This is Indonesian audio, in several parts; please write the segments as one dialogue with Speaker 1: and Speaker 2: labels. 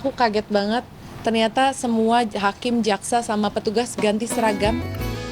Speaker 1: Aku kaget banget, ternyata semua hakim, jaksa, sama petugas ganti seragam.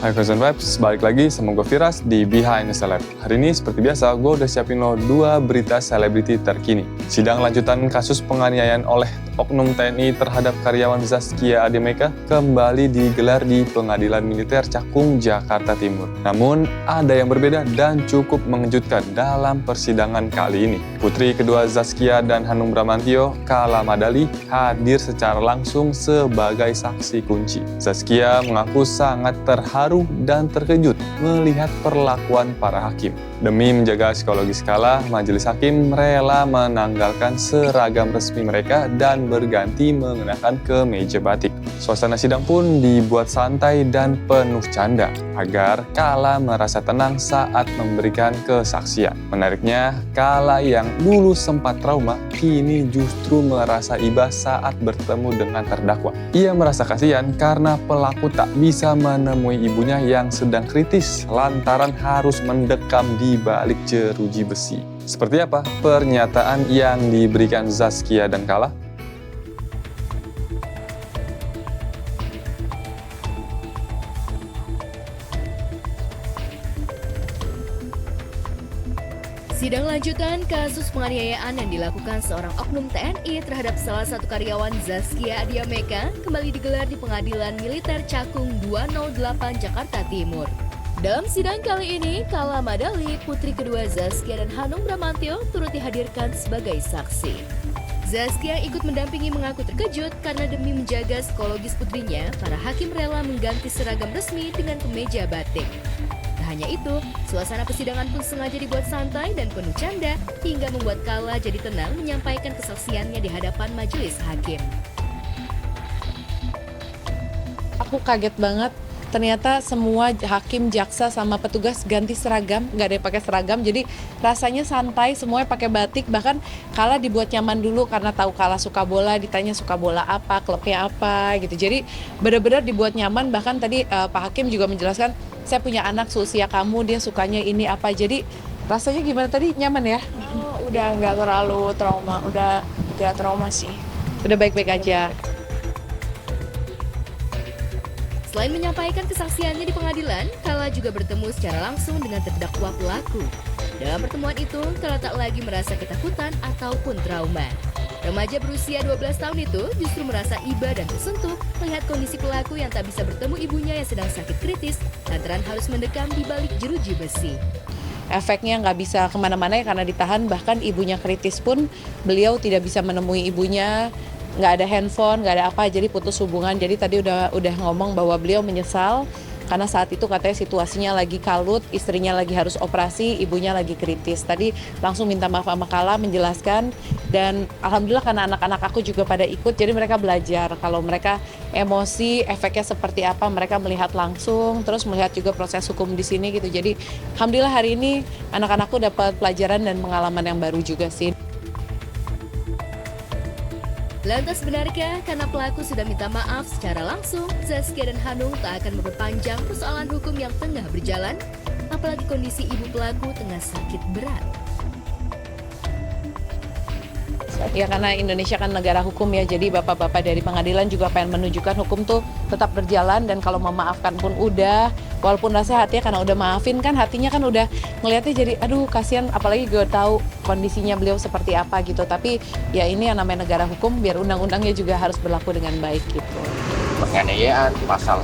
Speaker 2: Hai Frozen Vibes, balik lagi sama gue Firas di Behind the Celeb. Hari ini seperti biasa, gue udah siapin lo 2 berita selebriti terkini. Sidang lanjutan kasus penganiayaan oleh oknum TNI terhadap karyawan Zaskia Ademeka kembali digelar di Pengadilan Militer Cakung, Jakarta Timur. Namun, ada yang berbeda dan cukup mengejutkan dalam persidangan kali ini. Putri kedua Zaskia dan Hanung Bramantyo, Kala Madali, hadir secara langsung sebagai saksi kunci. Zaskia mengaku sangat terharu dan terkejut melihat perlakuan para hakim. Demi menjaga psikologis Kala, majelis hakim rela menanggalkan seragam resmi mereka dan berganti mengenakan kemeja batik. Suasana sidang pun dibuat santai dan penuh canda agar Kala merasa tenang saat memberikan kesaksian. Menariknya, Kala yang dulu sempat trauma kini justru merasa iba saat bertemu dengan terdakwa. Ia merasa kasihan karena pelaku tak bisa menemui ibunya yang sedang kritis lantaran harus mendekam di balik jeruji besi. Seperti apa pernyataan yang diberikan Zaskia dan Kala?
Speaker 3: Sidang lanjutan kasus penganiayaan yang dilakukan seorang oknum TNI terhadap salah satu karyawan Zaskia Ademeka kembali digelar di Pengadilan Militer Cakung 208 Jakarta Timur. Dalam sidang kali ini, Kala Madali, putri kedua Zaskia dan Hanung Bramantyo turut dihadirkan sebagai saksi. Zaskia ikut mendampingi mengaku terkejut karena demi menjaga psikologis putrinya, para hakim rela mengganti seragam resmi dengan kemeja batik. Hanya itu, suasana persidangan pun sengaja dibuat santai dan penuh canda hingga membuat Kala jadi tenang menyampaikan kesaksiannya di hadapan majelis hakim.
Speaker 1: Aku kaget banget, ternyata semua hakim, jaksa, sama petugas ganti seragam, nggak ada yang pakai seragam, jadi rasanya santai, semuanya pakai batik. Bahkan Kala dibuat nyaman dulu karena tahu Kala suka bola, ditanya suka bola apa, klubnya apa gitu. Jadi benar-benar dibuat nyaman. Bahkan tadi Pak Hakim juga menjelaskan, saya punya anak seusia kamu, dia sukanya ini apa. Jadi rasanya gimana tadi, nyaman ya?
Speaker 4: Oh, udah nggak terlalu trauma, udah nggak trauma sih.
Speaker 1: Udah baik-baik aja.
Speaker 3: Selain menyampaikan kesaksiannya di pengadilan, Kala juga bertemu secara langsung dengan terdakwa pelaku. Dalam pertemuan itu, Kala tak lagi merasa ketakutan ataupun trauma. Remaja berusia 12 tahun itu justru merasa iba dan tersentuh melihat kondisi pelaku yang tak bisa bertemu ibunya yang sedang sakit kritis lantaran harus mendekam di balik jeruji besi.
Speaker 1: Efeknya nggak bisa kemana-mana ya karena ditahan, bahkan ibunya kritis pun beliau tidak bisa menemui ibunya, nggak ada handphone, nggak ada apa, jadi putus hubungan. Jadi tadi udah ngomong bahwa beliau menyesal karena saat itu katanya situasinya lagi kalut, istrinya lagi harus operasi, ibunya lagi kritis. Tadi langsung minta maaf sama Kala, menjelaskan, dan alhamdulillah karena anak-anak aku juga pada ikut, jadi mereka belajar kalau mereka emosi, efeknya seperti apa, mereka melihat langsung, terus melihat juga proses hukum di sini gitu. Jadi alhamdulillah hari ini anak-anakku dapat pelajaran dan pengalaman yang baru juga sih.
Speaker 3: Lantas benarkah karena pelaku sudah minta maaf secara langsung, Zaskia dan Hanung tak akan memperpanjang persoalan hukum yang tengah berjalan? Apalagi kondisi ibu pelaku tengah sakit berat.
Speaker 1: Ya karena Indonesia kan negara hukum ya, jadi bapak-bapak dari pengadilan juga pengen menunjukkan hukum tuh tetap berjalan, dan kalau memaafkan pun udah, walaupun rasanya hatinya karena udah maafin kan, hatinya kan udah ngelihatnya jadi aduh kasihan, apalagi gue tahu kondisinya beliau seperti apa gitu. Tapi ya ini yang namanya negara hukum, biar undang-undangnya juga harus berlaku dengan baik gitu.
Speaker 5: Penganiayaan, pasal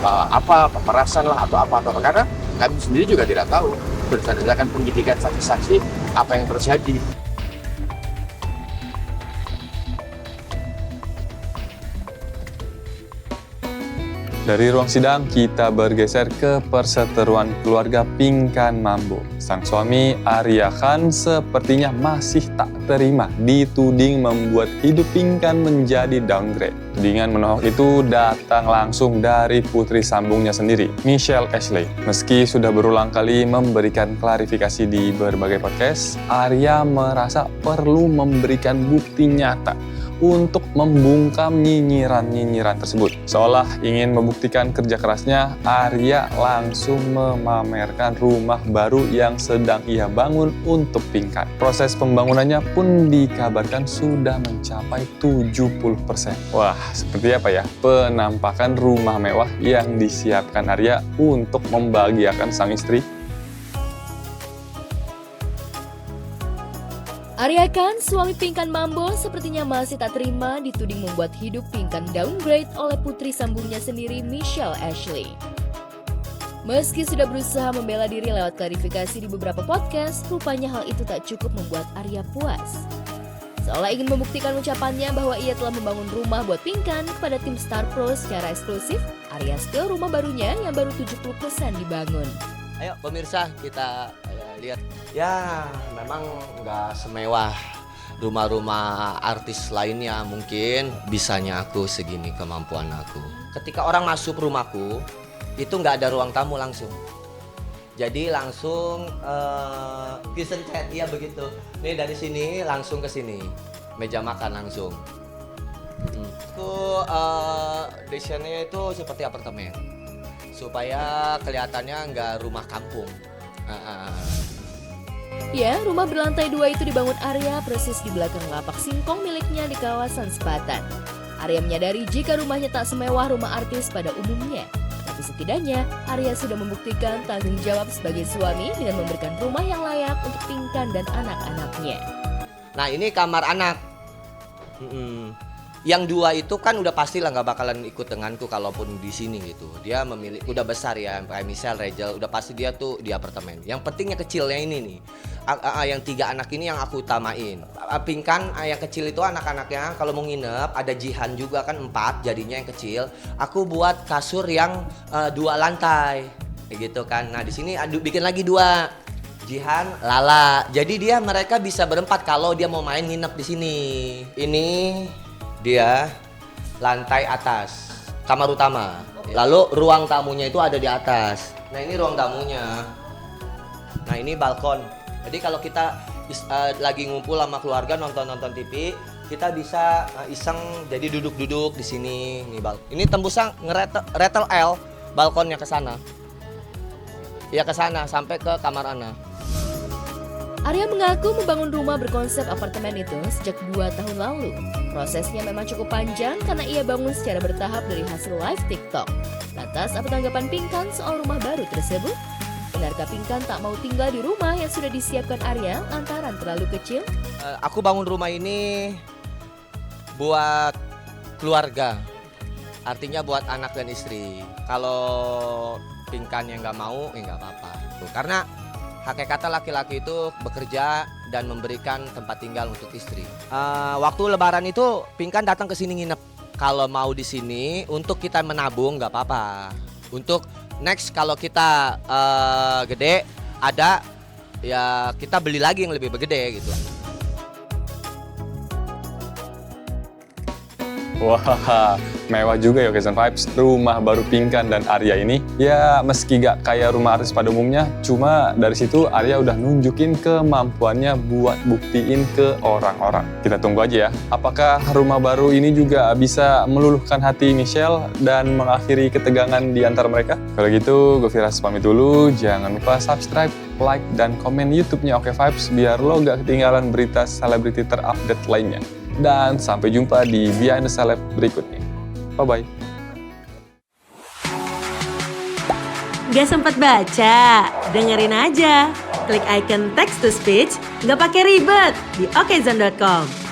Speaker 5: apa, pemerasan lah atau apa, karena kami sendiri juga tidak tahu berdasarkan penyidikan saksi-saksi apa yang terjadi.
Speaker 2: Dari ruang sidang, kita bergeser ke perseteruan keluarga Pinkan Mambo. Sang suami, Arya Khan, sepertinya masih tak terima dituding membuat hidup Pinkan menjadi downgrade. Tudingan menohok itu datang langsung dari putri sambungnya sendiri, Michelle Ashley. Meski sudah berulang kali memberikan klarifikasi di berbagai podcast, Arya merasa perlu memberikan bukti nyata untuk membungkam nyinyiran-nyinyiran tersebut. Seolah ingin membuktikan kerja kerasnya, Arya langsung memamerkan rumah baru yang sedang ia bangun untuk Pinkan. Proses pembangunannya pun dikabarkan sudah mencapai 70%. Wah, seperti apa ya penampakan rumah mewah yang disiapkan Arya untuk membahagiakan sang istri?
Speaker 3: Arya Khan, suami Pinkan Mambo, sepertinya masih tak terima dituding membuat hidup Pinkan downgrade oleh putri sambungnya sendiri, Michelle Ashley. Meski sudah berusaha membela diri lewat klarifikasi di beberapa podcast, rupanya hal itu tak cukup membuat Arya puas. Seolah ingin membuktikan ucapannya bahwa ia telah membangun rumah buat Pinkan kepada tim Star Pro secara eksklusif, Arya spill rumah barunya yang baru 70% dibangun.
Speaker 6: Ayo pemirsa kita lihat. Ya memang nggak semewah rumah-rumah artis lainnya, mungkin bisanya aku segini kemampuan aku. Ketika orang masuk rumahku itu nggak ada ruang tamu langsung. Jadi langsung kitchen chat, ya begitu. Nih dari sini langsung ke sini, meja makan langsung. Aku desainnya itu seperti apartemen, supaya kelihatannya nggak rumah kampung.
Speaker 3: Ya, rumah berlantai 2 itu dibangun Arya persis di belakang lapak singkong miliknya di kawasan Sepatan. Arya menyadari jika rumahnya tak semewah rumah artis pada umumnya. Tapi setidaknya, Arya sudah membuktikan tanggung jawab sebagai suami dengan memberikan rumah yang layak untuk Pinkan dan anak-anaknya.
Speaker 6: Nah ini kamar anak. Yang 2 itu kan udah pastilah nggak bakalan ikut denganku kalaupun di sini gitu. Dia memilih udah besar ya, kayak Michelle, Rachel, udah pasti dia tuh di apartemen. Yang pentingnya kecilnya ini nih. Yang 3 anak ini yang aku utamain. Pinkan yang kecil itu anak-anaknya kalau mau nginep ada Jihan juga kan 4 jadinya yang kecil. Aku buat kasur yang 2 lantai, kayak gitu kan. Nah di sini bikin lagi 2. Jihan, Lala. Jadi mereka bisa berempat kalau dia mau main nginep di sini. Ini dia lantai atas, kamar utama. Lalu ruang tamunya itu ada di atas. Nah ini ruang tamunya. Nah ini balkon. Jadi kalau kita lagi ngumpul sama keluarga nonton TV, kita bisa iseng jadi duduk-duduk di sini. Ini tembusnya ngeretel L balkonnya ke sana. Ya ke sana sampai ke kamar Ana.
Speaker 3: Arya mengaku membangun rumah berkonsep apartemen itu sejak 2 tahun lalu. Prosesnya memang cukup panjang karena ia bangun secara bertahap dari hasil live TikTok. Lantas, apa tanggapan Pinkan soal rumah baru tersebut? Benarkah Pinkan tak mau tinggal di rumah yang sudah disiapkan Arya lantaran terlalu kecil?
Speaker 6: Aku bangun rumah ini buat keluarga, artinya buat anak dan istri. Kalau Pinkan yang nggak mau, ya nggak apa-apa. Karena hakikatnya laki-laki itu bekerja dan memberikan tempat tinggal untuk istri. Waktu Lebaran itu Pinkan datang ke sini nginep. Kalau mau di sini untuk kita menabung nggak apa-apa. Untuk next kalau kita gede ada ya kita beli lagi yang lebih gede gitu.
Speaker 2: Wah, mewah juga ya Occasion Vibes. Rumah baru Pinkan dan Arya ini, ya meski gak kayak rumah artis pada umumnya, cuma dari situ Arya udah nunjukin kemampuannya buat buktiin ke orang-orang. Kita tunggu aja ya, apakah rumah baru ini juga bisa meluluhkan hati Michelle dan mengakhiri ketegangan di antara mereka? Kalau gitu, gue Firas pamit dulu. Jangan lupa subscribe, like, dan komen YouTube-nya Oke Vibes biar lo gak ketinggalan berita selebriti terupdate lainnya. Dan sampai jumpa di Behind the Celeb berikutnya. Bye-bye.
Speaker 7: Gak sempet baca? Dengerin aja. Klik icon text to speech, gak pakai ribet di okezone.com.